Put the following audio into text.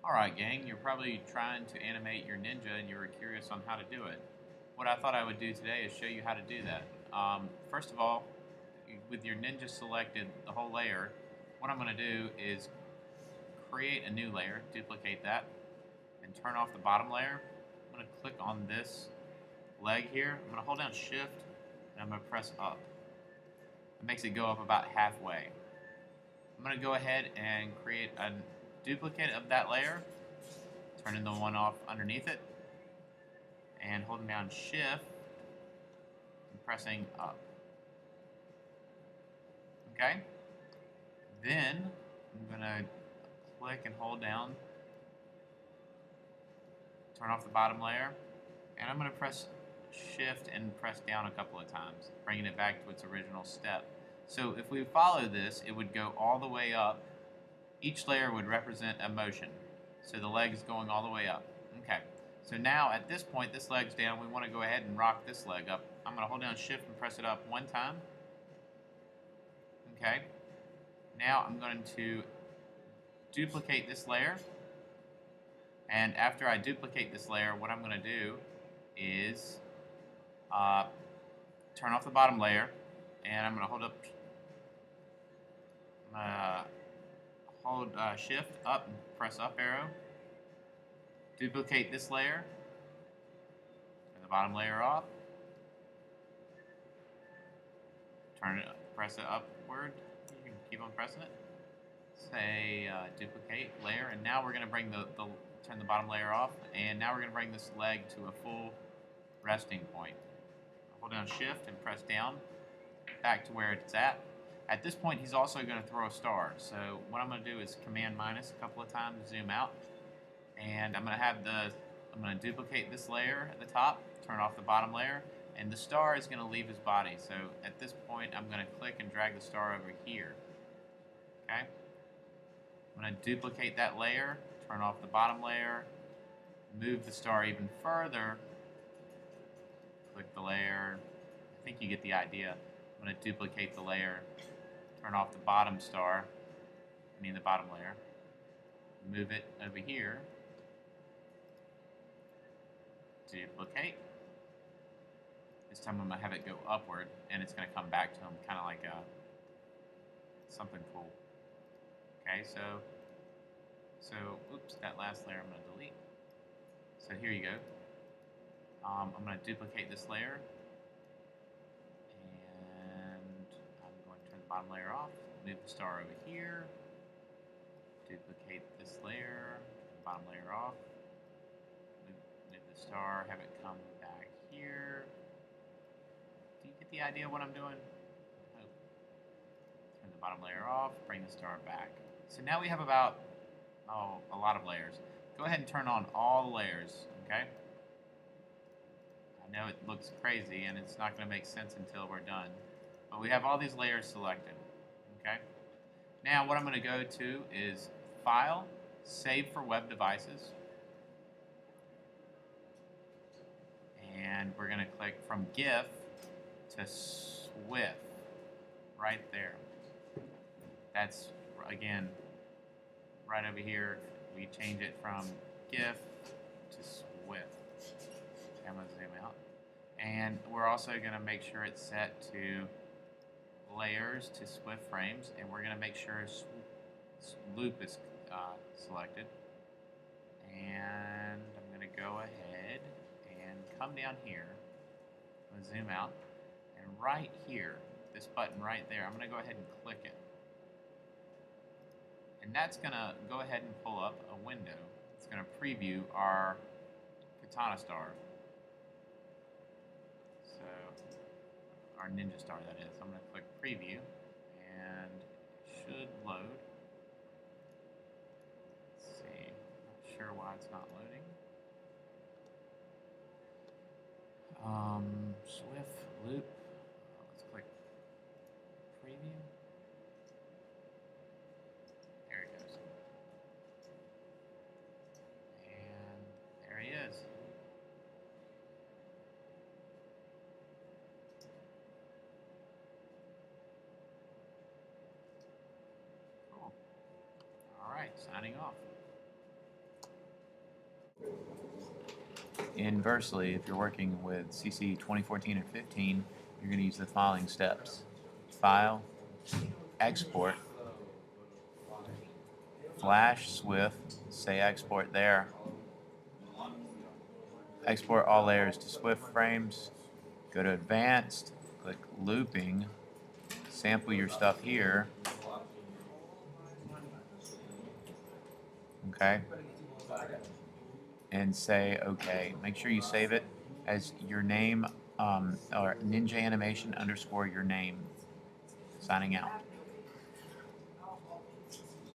Alright gang, you're probably trying to animate your ninja and you were curious on how to do it. What I thought I would do today is show you how to do that. First of all, with your ninja selected, the whole layer, what I'm going to do is create a new layer, duplicate that, and turn off the bottom layer. I'm going to click on this leg here. I'm going to hold down shift and I'm going to press up. It makes it go up about halfway. I'm going to go ahead and create a duplicate of that layer, turning the one off underneath it, and holding down shift and pressing up. Okay? Then I'm going to click and hold down, turn off the bottom layer, and I'm going to press shift and press down a couple of times, bringing it back to its original step. So if we follow this, it would go all the way up. Each layer would represent a motion. So the leg is going all the way up. Okay. So now at this point, this leg's down. We want to go ahead and rock this leg up. I'm going to hold down shift and press it up one time. Okay. Now I'm going to duplicate this layer. And after I duplicate this layer, what I'm going to do is turn off the bottom layer. And I'm going to hold shift up and press up arrow. Duplicate this layer. Turn the bottom layer off. Press it upward. You can keep on pressing it. Say duplicate layer, and now we're going to bring turn the bottom layer off, and now we're going to bring this leg to a full resting point. Hold down shift and press down back to where it's at. At this point, he's also going to throw a star. So what I'm going to do is command minus a couple of times, zoom out, and I'm going to duplicate this layer at the top, turn off the bottom layer, and the star is going to leave his body. So at this point, I'm going to click and drag the star over here. Okay. I'm going to duplicate that layer, turn off the bottom layer, move the star even further, click the layer. I think you get the idea. I'm going to duplicate the layer, turn off the bottom layer, move it over here, duplicate. This time I'm going to have it go upward, and it's going to come back to him, kind of like something cool. Okay, so oops, that last layer I'm going to delete. So here you go. I'm going to duplicate this layer, and I'm going to turn the bottom layer off, move the star over here, duplicate this layer, turn the bottom layer off, move the star, have it come back here. Do you get the idea of what I'm doing? Oh. Turn the bottom layer off, bring the star back. So now we have about, a lot of layers. Go ahead and turn on all the layers, okay? I know it looks crazy and it's not going to make sense until we're done. But we have all these layers selected, okay? Now what I'm going to go to is File, Save for Web Devices. And we're going to click from GIF to SWIFT, right there. That's, again, right over here. We change it from GIF to SWIFT. I'm going to zoom out. And we're also going to make sure it's set to layers to SWIFT frames, and we're going to make sure loop is selected. And I'm going to go ahead and come down here. I'm going to zoom out, and right here, this button right there, I'm going to go ahead and click it. And that's going to go ahead and pull up a window. It's going to preview our Katana star. So, our ninja star, that is. I'm going to click preview, and it should load. Let's see. Not sure why it's not loading. Swift loop. Let's click preview. There it goes. And there he is. Cool. All right, signing off. Inversely, if you're working with CC 2014 or 15, you're going to use the following steps. File, export, Flash Swift, say export there. Export all layers to Swift frames. Go to Advanced, click Looping, sample your stuff here. Okay. And say OK. Make sure you save it as your name or Ninja Animation _ your name. Signing out.